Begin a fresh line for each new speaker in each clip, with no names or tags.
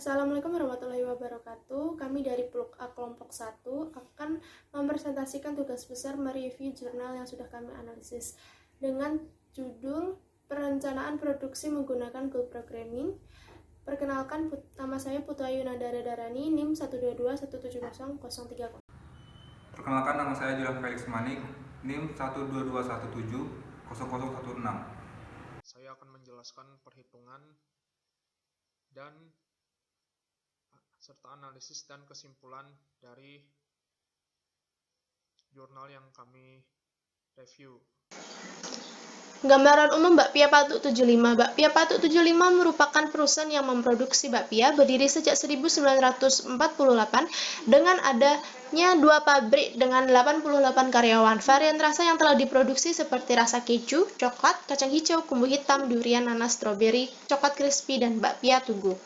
Assalamualaikum warahmatullahi wabarakatuh. Kami dari Pluk A kelompok 1 akan mempresentasikan tugas besar mereview jurnal yang sudah kami analisis dengan judul Perencanaan Produksi Menggunakan Goal Programming. Perkenalkan, nama saya Putu Ayu Nandara Darani, NIM 122170030.
Perkenalkan, nama saya Julian Felix Manik, NIM 122170016.
Saya akan menjelaskan perhitungan dan serta analisis dan kesimpulan dari jurnal yang kami review.
Gambaran umum Bakpia Patuk 75. Bakpia Patuk 75 merupakan perusahaan yang memproduksi bakpia berdiri sejak 1948 dengan adanya 2 pabrik dengan 88 karyawan. Varian rasa yang telah diproduksi seperti rasa keju, coklat, kacang hijau, kumbu hitam, durian, nanas, stroberi, coklat crispy, dan bakpia tugu.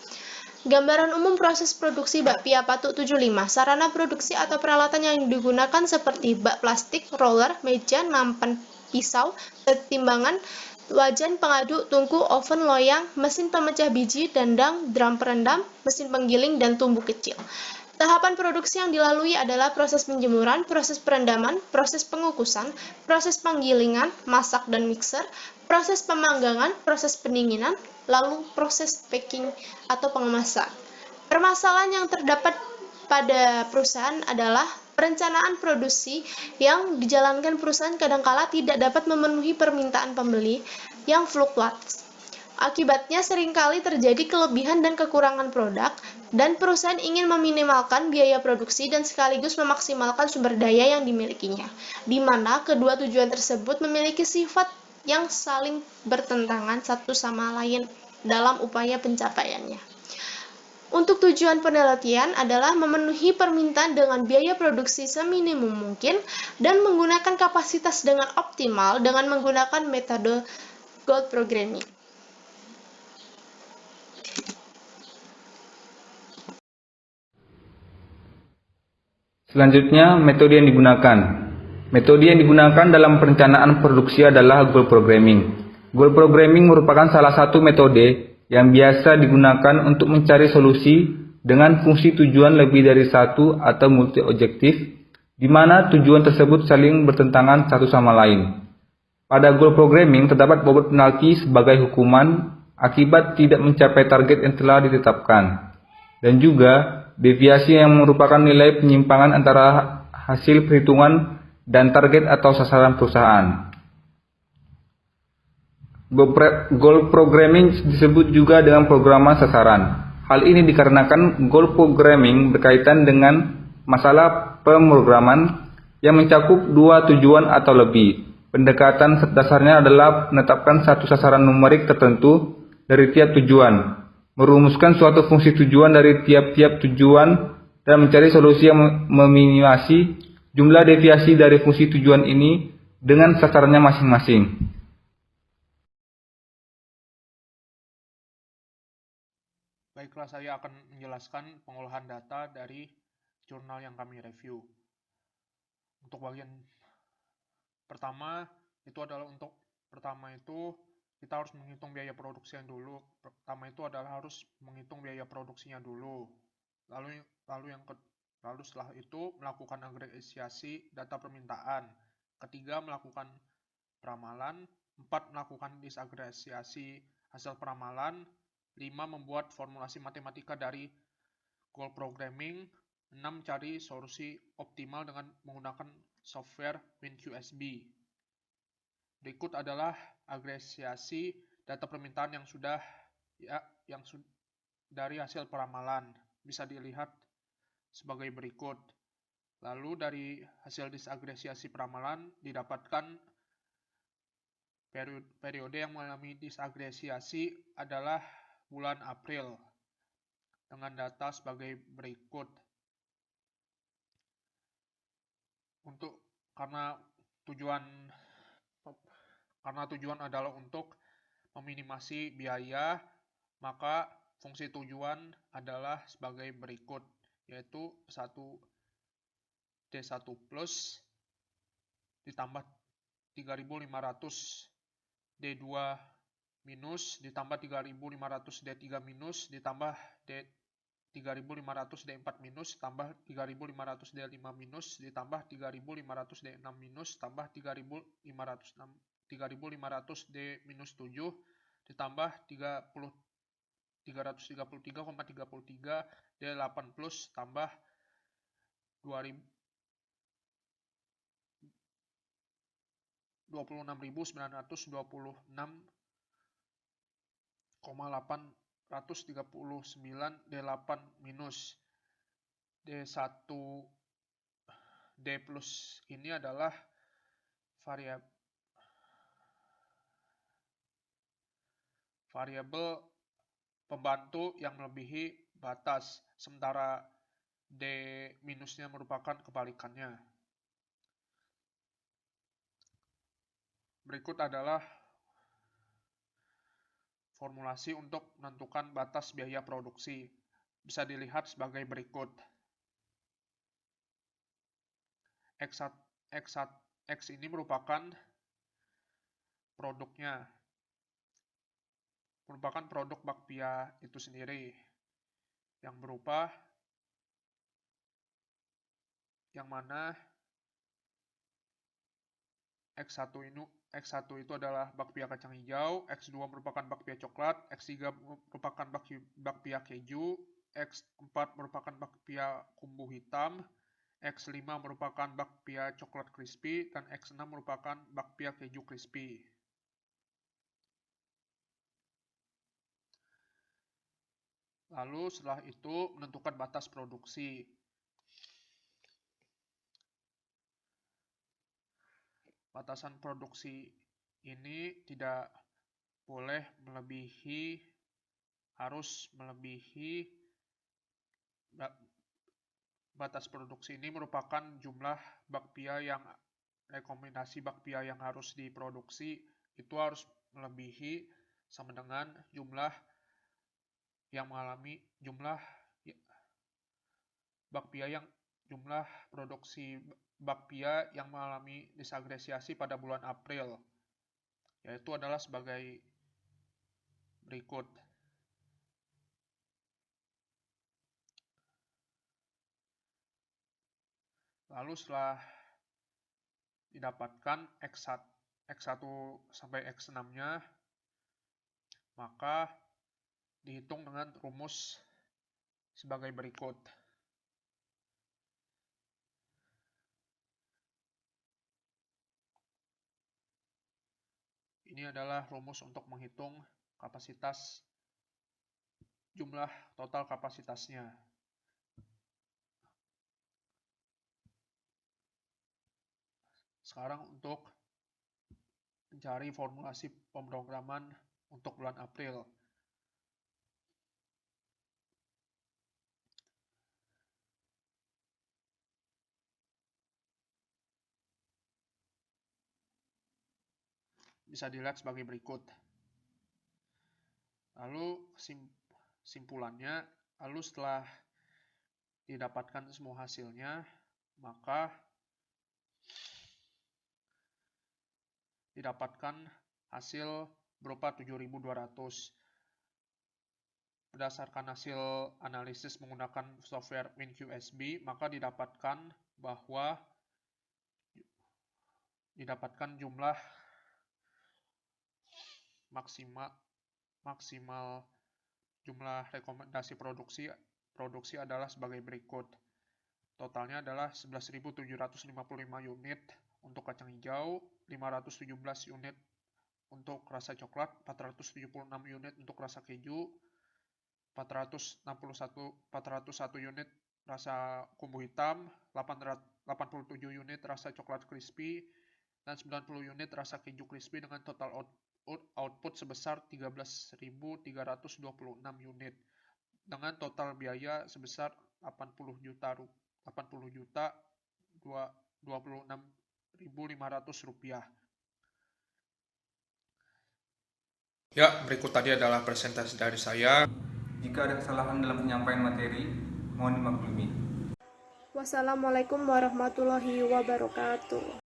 Gambaran umum proses produksi bakpia Patuk 75. Sarana produksi atau peralatan yang digunakan seperti bak plastik, roller, meja, nampan, pisau, timbangan, wajan pengaduk, tungku, oven, loyang, mesin pemecah biji, dandang, drum perendam, mesin penggiling, dan tumbuh kecil. Tahapan produksi yang dilalui adalah proses penjemuran, proses perendaman, proses pengukusan, proses penggilingan, masak dan mixer, proses pemanggangan, proses pendinginan, lalu proses packing atau pengemasan. Permasalahan yang terdapat pada perusahaan adalah perencanaan produksi yang dijalankan perusahaan kadangkala tidak dapat memenuhi permintaan pembeli yang fluktuatif. Akibatnya seringkali terjadi kelebihan dan kekurangan produk, dan perusahaan ingin meminimalkan biaya produksi dan sekaligus memaksimalkan sumber daya yang dimilikinya, di mana kedua tujuan tersebut memiliki sifat yang saling bertentangan satu sama lain dalam upaya pencapaiannya. Untuk tujuan penelitian adalah memenuhi permintaan dengan biaya produksi seminimum mungkin dan menggunakan kapasitas dengan optimal dengan menggunakan metode goal programming.
Selanjutnya, metode yang digunakan. Metode yang digunakan dalam perencanaan produksi adalah goal programming. Goal programming merupakan salah satu metode yang biasa digunakan untuk mencari solusi dengan fungsi tujuan lebih dari satu atau multi objektif, di mana tujuan tersebut saling bertentangan satu sama lain. Pada goal programming terdapat bobot penalti sebagai hukuman akibat tidak mencapai target yang telah ditetapkan, dan juga deviasi yang merupakan nilai penyimpangan antara hasil perhitungan dan target atau sasaran perusahaan. Goal programming disebut juga dengan programan sasaran. Hal ini dikarenakan goal programming berkaitan dengan masalah pemrograman yang mencakup dua tujuan atau lebih. Pendekatan dasarnya adalah menetapkan satu sasaran numerik tertentu dari tiap tujuan, merumuskan suatu fungsi tujuan dari tiap-tiap tujuan, dan mencari solusi yang meminimasi jumlah deviasi dari fungsi tujuan ini dengan sasarannya masing-masing.
Baiklah, saya akan menjelaskan pengolahan data dari jurnal yang kami review. Untuk bagian pertama itu kita harus menghitung biaya produksinya dulu. Pertama itu adalah harus menghitung biaya produksinya dulu. Lalu setelah itu melakukan agregasi data permintaan. Ketiga, melakukan peramalan. 4, melakukan disagregasi hasil peramalan. 5, membuat formulasi matematika dari goal programming. 6, cari solusi optimal dengan menggunakan software WinQSB. Berikut adalah agregasi data permintaan yang dari hasil peramalan. Bisa dilihat sebagai berikut. Lalu dari hasil disagregasi peramalan didapatkan periode yang mengalami disagregasi adalah bulan April dengan data sebagai berikut. Karena tujuan adalah untuk meminimasi biaya, maka fungsi tujuan adalah sebagai berikut, yaitu 1D1 plus ditambah 3.500 D2 minus ditambah 3.500 D3 minus ditambah 3.500 D4 minus tambah 3.500 D5 minus ditambah 3.500 D6 minus tambah 3.500 D minus 7 ditambah 333,33 D8 plus tambah 26.839 D8 minus D1 D plus ini adalah variabel pembantu yang melebihi batas, sementara D minusnya merupakan kebalikannya. Berikut adalah formulasi untuk menentukan batas biaya produksi. Bisa dilihat sebagai berikut. X ini merupakan produknya, merupakan produk bakpia itu sendiri, yang berupa yang mana X1 itu adalah bakpia kacang hijau, X2 merupakan bakpia coklat, X3 merupakan bakpia keju, X4 merupakan bakpia kumbu hitam, X5 merupakan bakpia coklat crispy, dan X6 merupakan bakpia keju crispy. Lalu setelah itu menentukan batas produksi. Batasan produksi ini tidak boleh harus melebihi batas produksi ini merupakan jumlah rekomendasi bakpia yang harus diproduksi itu harus melebihi sama dengan jumlah produksi bakpia yang mengalami disagresiasi pada bulan April, yaitu adalah sebagai berikut. Lalu setelah didapatkan X1 sampai X6-nya, maka dihitung dengan rumus sebagai berikut. Ini adalah rumus untuk menghitung kapasitas, jumlah total kapasitasnya. Sekarang untuk mencari formulasi pemrograman untuk bulan April. Bisa dilihat sebagai berikut. Lalu simpulannya, setelah didapatkan semua hasilnya, maka didapatkan hasil berupa 7.200. Berdasarkan hasil analisis menggunakan software WinQSB, maka didapatkan jumlah maksimal jumlah rekomendasi produksi adalah sebagai berikut. Totalnya adalah 11.755 unit untuk kacang hijau, 517 unit untuk rasa coklat, 476 unit untuk rasa keju, 401 unit rasa kumbu hitam, 87 unit rasa coklat crispy, dan 90 unit rasa keju crispy dengan total output sebesar 13.326 unit dengan total biaya sebesar 80.026.500 rupiah. Ya, berikut tadi adalah presentasi dari saya.
Jika ada kesalahan dalam penyampaian materi, mohon dimaklumi.
Wassalamualaikum warahmatullahi wabarakatuh.